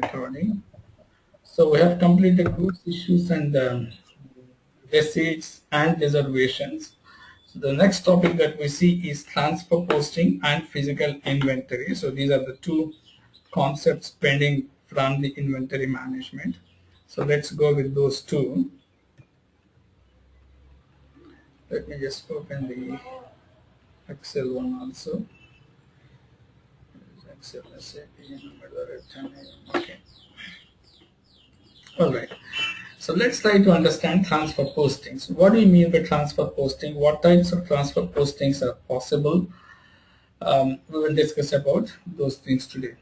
recording. So we have completed goods issues and receipts and reservations. So the next topic that we see is transfer posting and physical inventory. So these are the two concepts pending from the inventory management. So let's go with those two. Let me just open the Excel one also. Excel SAP. Okay. All right. So let's try to understand transfer postings. What do you mean by transfer posting? What types of transfer postings are possible? We will discuss about those things today.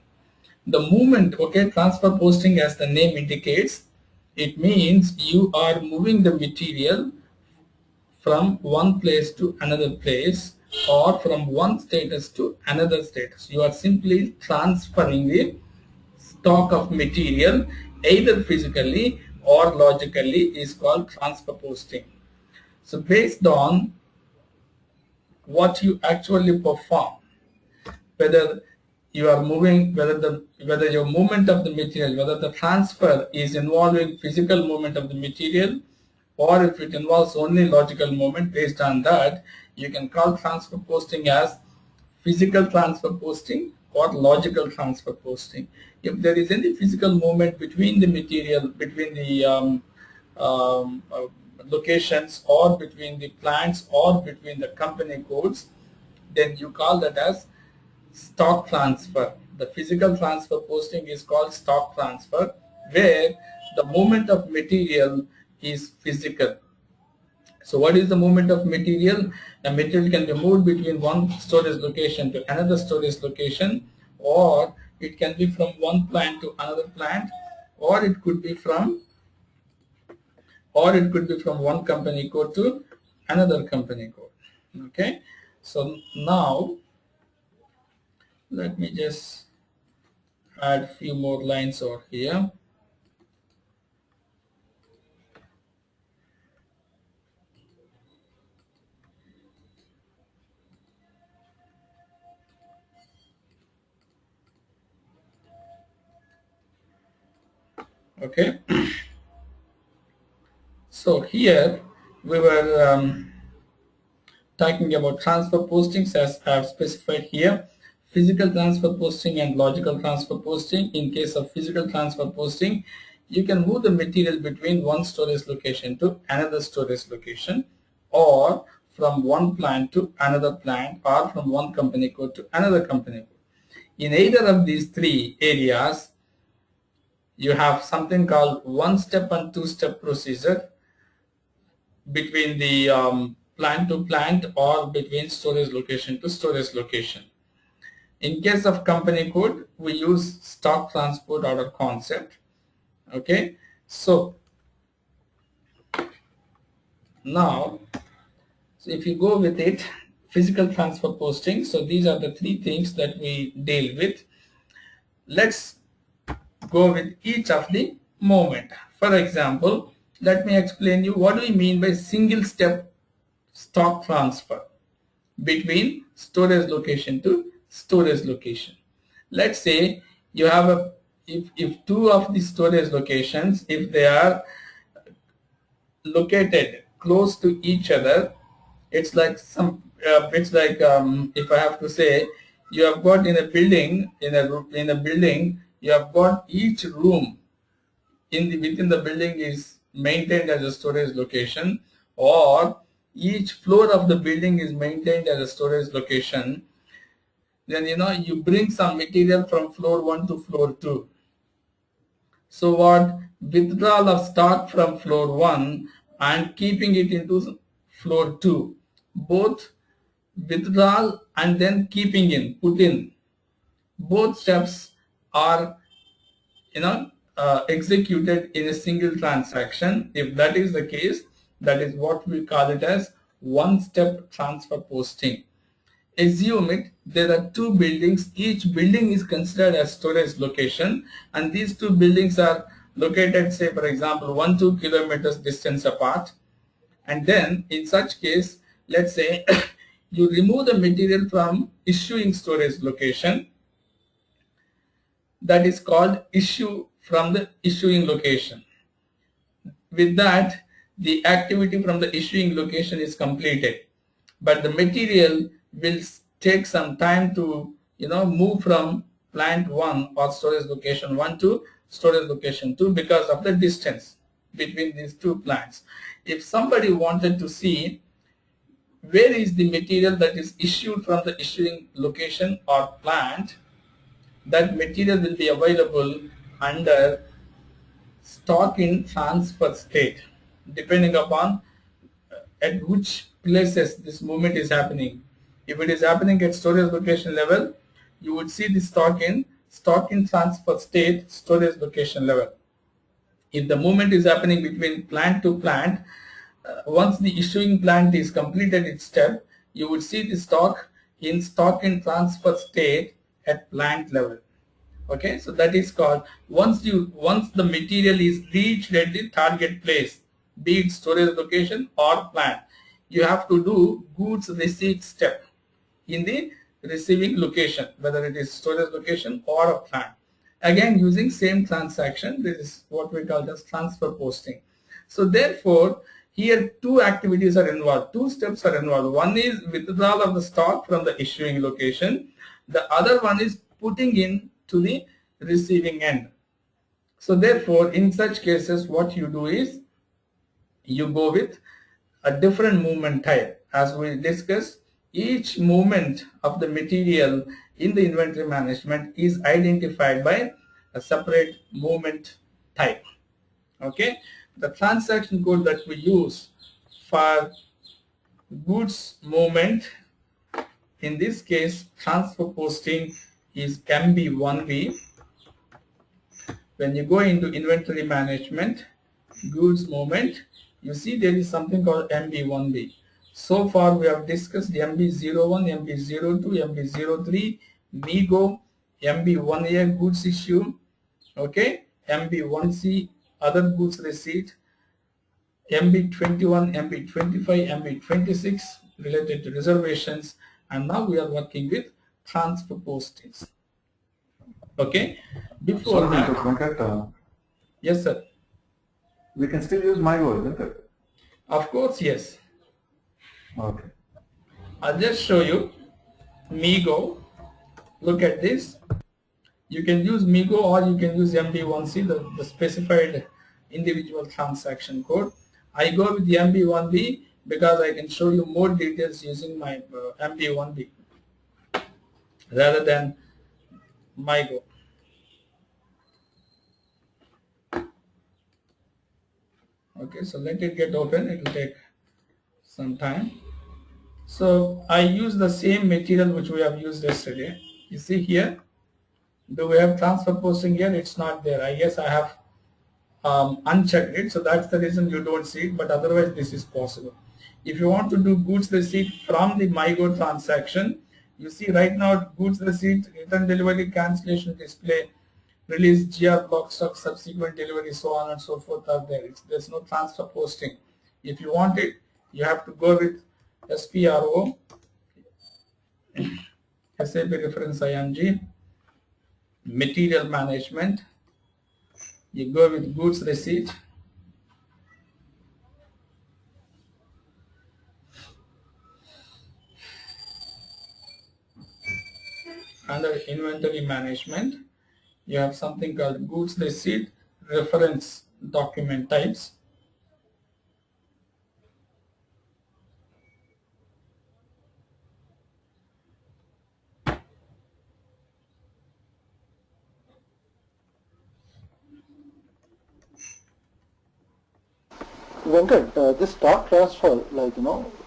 The movement, okay, transfer posting as the name indicates, it means you are moving the material from one place to another place or from one status to another status. You are simply transferring the stock of material either physically or logically is called transfer posting. So based on what you actually perform, whether you are moving, whether your movement of the material, whether the transfer is involving physical movement of the material, or if it involves only logical movement, based on that, you can call transfer posting as physical transfer posting or logical transfer posting. If there is any physical movement between the material, between the um, uh, locations or between the plants or between the company codes, then you call that as stock transfer. The physical transfer posting is called stock transfer, where the movement of material is physical. So what is the movement of material? The material can be moved between one storage location to another storage location, or it can be from one plant to another plant, or it could be from one company code to another company code. Okay, so now let me just add a few more lines over here. Okay, so here we were talking about transfer postings as I have specified here. Physical transfer posting and logical transfer posting. In case of physical transfer posting, you can move the material between one storage location to another storage location, or from one plant to another plant, or from one company code to another company code. In either of these three areas, you have something called one-step and two-step procedure between the plant to plant or between storage location to storage location. In case of company code, we use stock transport order concept. Okay, so now, so if you go with it, physical transfer posting, so these are the three things that we deal with. Let's go with each of the moment. For example, let me explain you what do we mean by single step stock transfer between storage location to storage location. Let's say you have if two of the storage locations, if they are located close to each other, it's like if I have to say, you have got in a building, in a building, you have got each room within the building is maintained as a storage location, or each floor of the building is maintained as a storage location. Then you bring some material from floor 1 to floor 2. So what? Withdrawal of stock from floor 1 and keeping it into floor 2. Both withdrawal and then put in. Both steps are executed in a single transaction. If that is the case, that is what we call it as one-step transfer posting. Assume it, there are two buildings, each building is considered as storage location, and these two buildings are located, say for example, 1-2 kilometers distance apart. And then in such case, let's say you remove the material from issuing storage location, that is called issue from the issuing location. With that, the activity from the issuing location is completed, but the material will take some time to move from plant 1 or storage location 1 to storage location 2 because of the distance between these two plants. If somebody wanted to see where is the material that is issued from the issuing location or plant, that material will be available under stock in transfer state, depending upon at which places this movement is happening. If it is happening at storage location level, you would see the stock in transfer state storage location level. If the movement is happening between plant to plant, once the issuing plant is completed its step, you would see the stock in transfer state at plant level. Okay, so that is called once the material is reached at the target place, be it storage location or plant, you have to do goods receipt step in the receiving location, whether it is storage location or a plant. Again, using same transaction, this is what we call as transfer posting. So therefore, here two activities are involved, two steps are involved. One is withdrawal of the stock from the issuing location. The other one is putting in to the receiving end. So therefore, in such cases, what you do is you go with a different movement type. As we discussed, each movement of the material in the inventory management is identified by a separate movement type. Okay, the transaction code that we use for goods movement, in this case transfer posting, is MB1B. When you go into inventory management, goods movement, you see there is something called MB1B. So far we have discussed MB01, MB02, MB03, MIGO, MB1A goods issue, okay, MB1C other goods receipt, MB21, MB25, MB26 related to reservations, and now we are working with transfer postings. Okay, before Sorry, that, Venkat, yes sir. we can still use MyGo, isn't it? Of course, yes. Okay. I'll just show you MIGO. Look at this. You can use MIGO or you can use MB1C, the specified individual transaction code. I go with the MB1B because I can show you more details using my MB1B rather than MIGO. Okay, so let it get open. It will take some time. So I use the same material which we have used yesterday. You see here, do we have transfer posting here? It's not there. I guess I have unchecked it, so that's the reason you don't see it, but otherwise this is possible. If you want to do goods receipt from the MIGO transaction, you see right now goods receipt, return delivery, cancellation, display, release, GR, block stock, subsequent delivery, so on and so forth are there. There's no transfer posting. If you want it, you have to go with SPRO, SAP reference IMG, material management. You go with goods receipt. Under inventory management, you have something called goods receipt reference document types. Venkat, this stock transfer,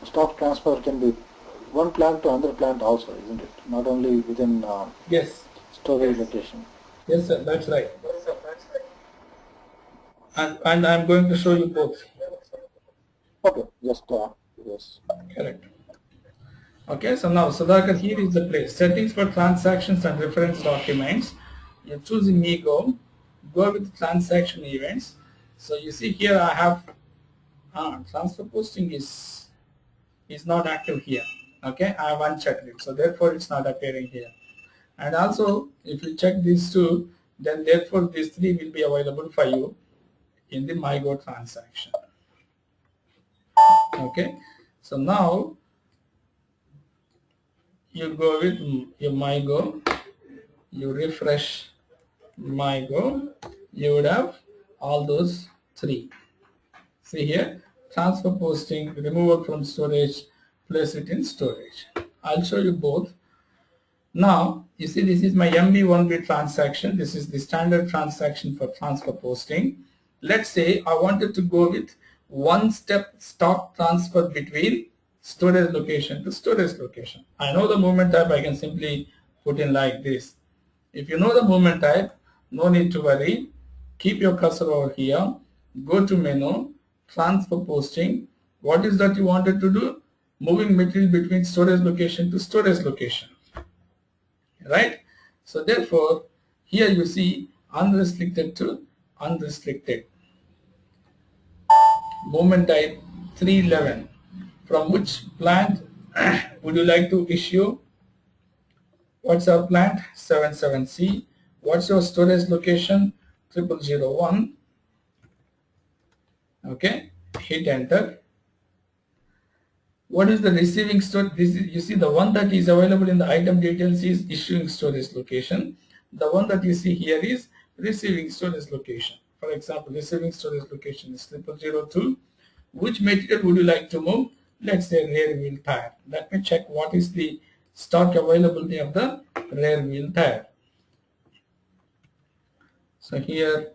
stock transfer can be one plant to another plant also, isn't it? Not only within Yes. storage location. Yes, sir, that's right. And I'm going to show you both. Okay, just yes. Correct. Okay, so now Sudhakar, here is the place. Settings for transactions and reference documents. You're choosing MIGO. Go with transaction events. So you see here I have transfer posting is not active here. Okay, I have unchecked it, so therefore it's not appearing here. And also if you check these two, then therefore these 3 will be available for you in the MyGo transaction. Okay, so now you go with your MyGo, you refresh MyGo, you would have all those 3. See here, transfer posting, removal from storage, place it in storage. I'll show you both. Now, you see this is my MB1B transaction. This is the standard transaction for transfer posting. Let's say I wanted to go with one-step stock transfer between storage location to storage location. I know the movement type, I can simply put in like this. If you know the movement type, no need to worry. Keep your cursor over here, go to menu, transfer posting. What is that you wanted to do? Moving material between storage location to storage location. Right? So therefore, here you see unrestricted to unrestricted. Movement type 311. From which plant would you like to issue? What's our plant? 77C. What's your storage location? 0001. Okay, hit enter. What is the receiving storage? This is, you see, the one that is available in the item details is issuing storage location. The one that you see here is receiving storage location. For example, receiving storage location is 0002. Which material would you like to move? Let's say rear wheel tire. Let me check what is the stock availability of the rear wheel tire. So here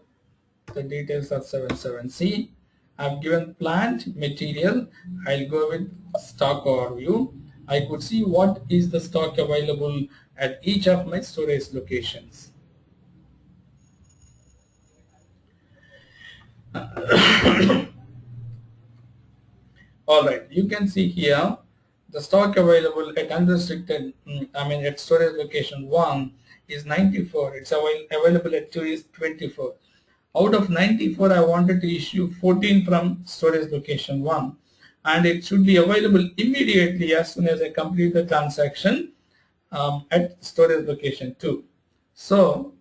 the details are 77C. I've given plant material. I'll go with stock overview. I could see what is the stock available at each of my storage locations. Alright, you can see here the stock available at unrestricted, at storage location 1 is 94. It's available at 2 is 24. Out of 94, I wanted to issue 14 from storage location 1, and it should be available immediately as soon as I complete the transaction at storage location 2. So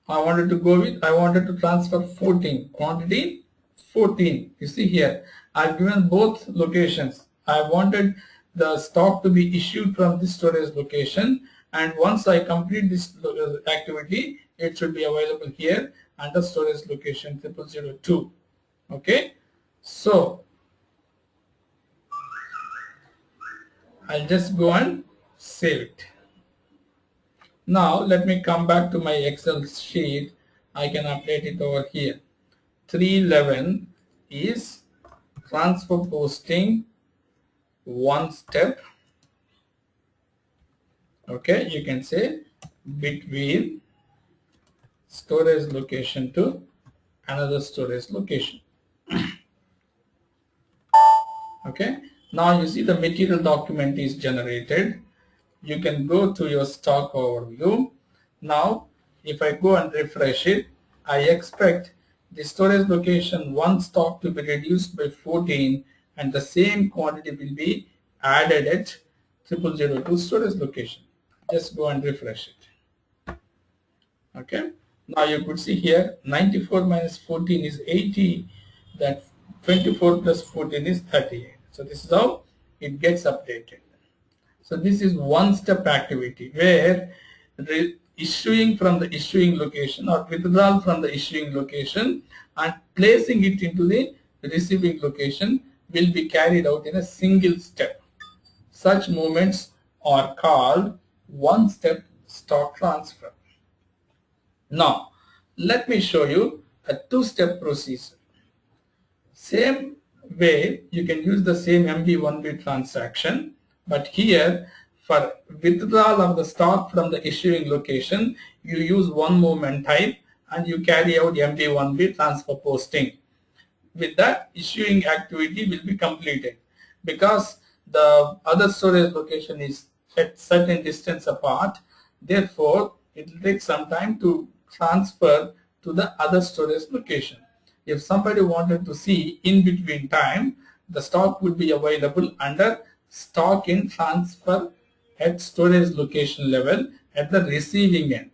I wanted to transfer 14, quantity 14. You see here, I've given both locations. I wanted the stock to be issued from this storage location, and once I complete this activity, it should be available here under storage location 0002. Okay, so I'll just go and save it. Now let me come back to my Excel sheet. I can update it over here. 311 is transfer posting one step. Okay, you can say between storage location to another storage location. Okay, now you see the material document is generated. You can go to your stock overview. Now if I go and refresh it, I expect the storage location 1 stock to be reduced by 14, and the same quantity will be added at 0002 storage location. Just go and refresh it. Okay, now you could see here 94 minus 14 is 80, that 24 plus 14 is 38. So this is how it gets updated. So this is one step activity where issuing from the issuing location or withdrawal from the issuing location and placing it into the receiving location will be carried out in a single step. Such movements are called one-step stock transfer. Now let me show you a two-step procedure. Same way you can use the same MB1B transaction, but here for withdrawal of the stock from the issuing location, you use one movement type and you carry out MB1B transfer posting. With that, issuing activity will be completed. Because the other storage location is at certain distance apart, therefore it will take some time to transfer to the other storage location. If somebody wanted to see in between time, the stock would be available under stock in transfer at storage location level at the receiving end.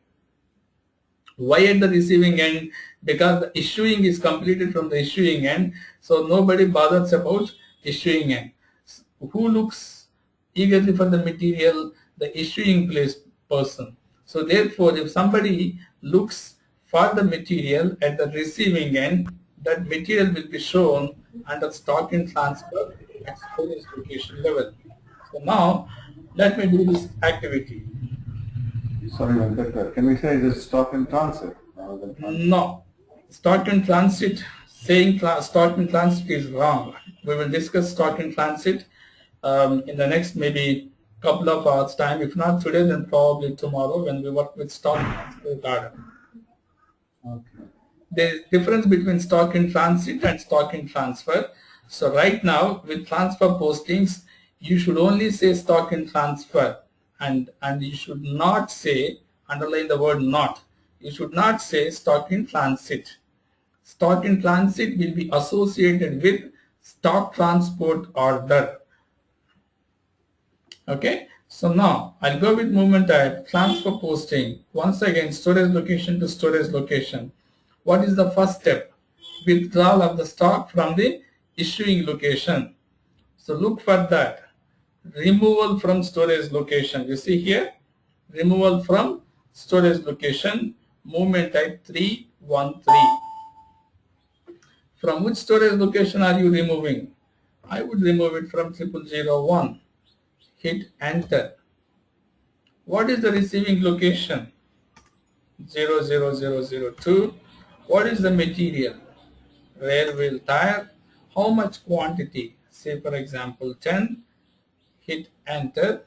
Why at the receiving end? Because the issuing is completed from the issuing end, so nobody bothers about issuing end. Who looks eagerly for the material? The issuing place person. So therefore, if somebody looks for the material at the receiving end, that material will be shown under stock in transfer at storage location level. So now let me do this activity. Sorry, Venkat, can we say this stock in transit rather than transit? No, stock in transit, saying stock in transit is wrong. We will discuss stock in transit in the next maybe couple of hours time. If not today, then probably tomorrow when we work with stock transfer garden. Okay. There is difference between stock in transit and stock in transfer. So right now with transfer postings, you should only say stock in transfer, and you should not say, underline the word not, you should not say stock in transit. Stock in transit will be associated with stock transport order. Okay, so now I'll go with movement type, transfer posting. Once again, storage location to storage location. What is the first step? Withdrawal of the stock from the issuing location. So look for that. Removal from storage location. You see here, removal from storage location, movement type 313. From which storage location are you removing? I would remove it from 0001. Hit enter. What is the receiving location? 00002. What is the material? Rear wheel tire. How much quantity? Say for example 10. Hit enter.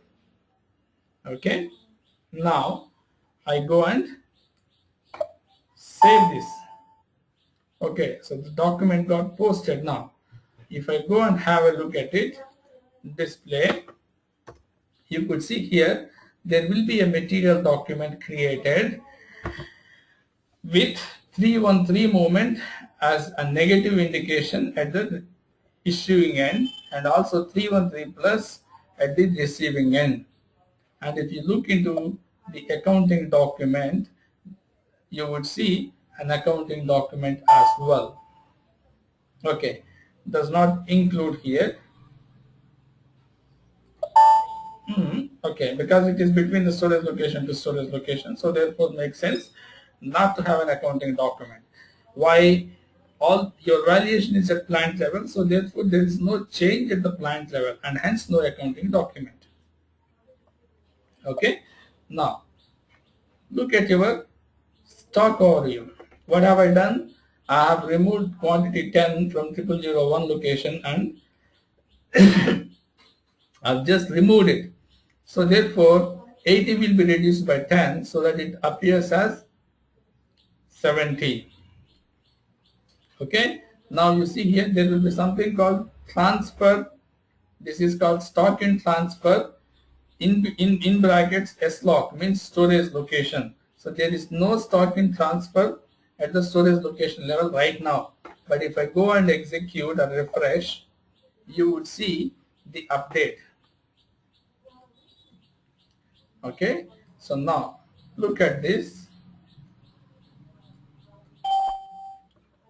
Okay. Now I go and save this. Okay, so the document got posted. Now if I go and have a look at it, display, you could see here there will be a material document created with 313 movement as a negative indication at the issuing end, and also 313 plus at the receiving end. And if you look into the accounting document, you would see an accounting document as well. Okay, does not include here. Okay, because it is between the storage location to storage location, so therefore it makes sense not to have an accounting document. Why? All your valuation is at plant level, so therefore there is no change at the plant level, and hence no accounting document. Okay, now look at your stock overview. What have I done? I have removed quantity 10 from 0001 location, and I've just removed it. So therefore 80 will be reduced by 10 so that it appears as 70. Okay, now you see here there will be something called transfer. This is called stock in transfer. In brackets SLOC means storage location. So there is no stock in transfer at the storage location level right now. But if I go and execute or refresh, you would see the update. Okay, so now look at this.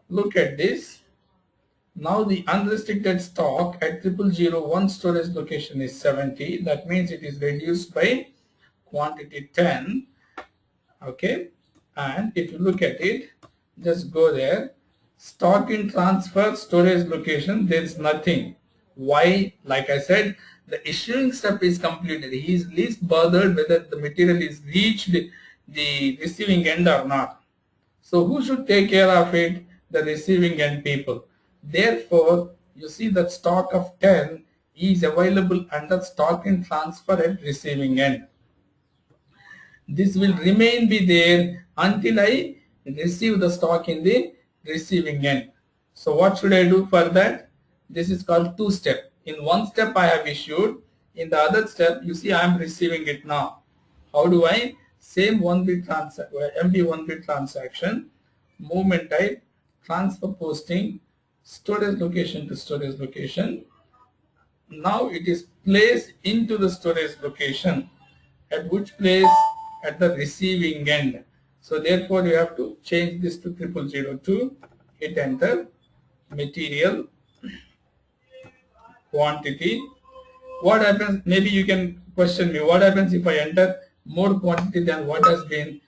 Look at this. Now the unrestricted stock at 0001 storage location is 70. That means it is reduced by quantity 10. Okay, and if you look at it, just go there. Stock in transfer storage location, there is nothing. Why? Like I said, the issuing step is completed. He is least bothered whether the material is reached the receiving end or not. So who should take care of it? The receiving end people. Therefore, you see that stock of 10 is available under stock in transfer at receiving end. This will remain be there until I receive the stock in the receiving end. So what should I do for that? This is called two-step. In one step I have issued. In the other step, you see I am receiving it now. How do I? Same MB1B transaction, movement type, transfer posting, storage location to storage location. Now it is placed into the storage location. At which place? At the receiving end. So therefore you have to change this to 0002, hit enter, material, quantity. What happens, maybe you can question me, what happens if I enter more quantity than what has been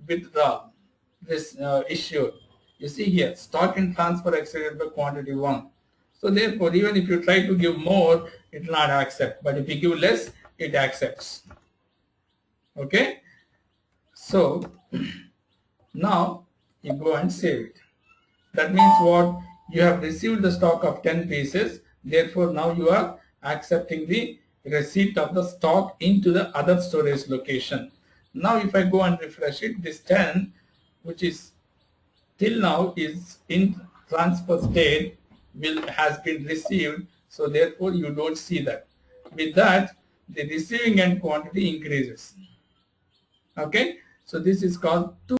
withdrawn, this issue. You see here, stock in transfer exceeded by quantity 1. So therefore, even if you try to give more, it will not accept. But if you give less, it accepts. Okay? So, now you go and save it. That means what? You have received the stock of 10 pieces. Therefore, now you are accepting the receipt of the stock into the other storage location. Now, if I go and refresh it, this 10, which is till now is in transfer state, has been received. So therefore, you don't see that. With that, the receiving end quantity increases. Okay. So this is called two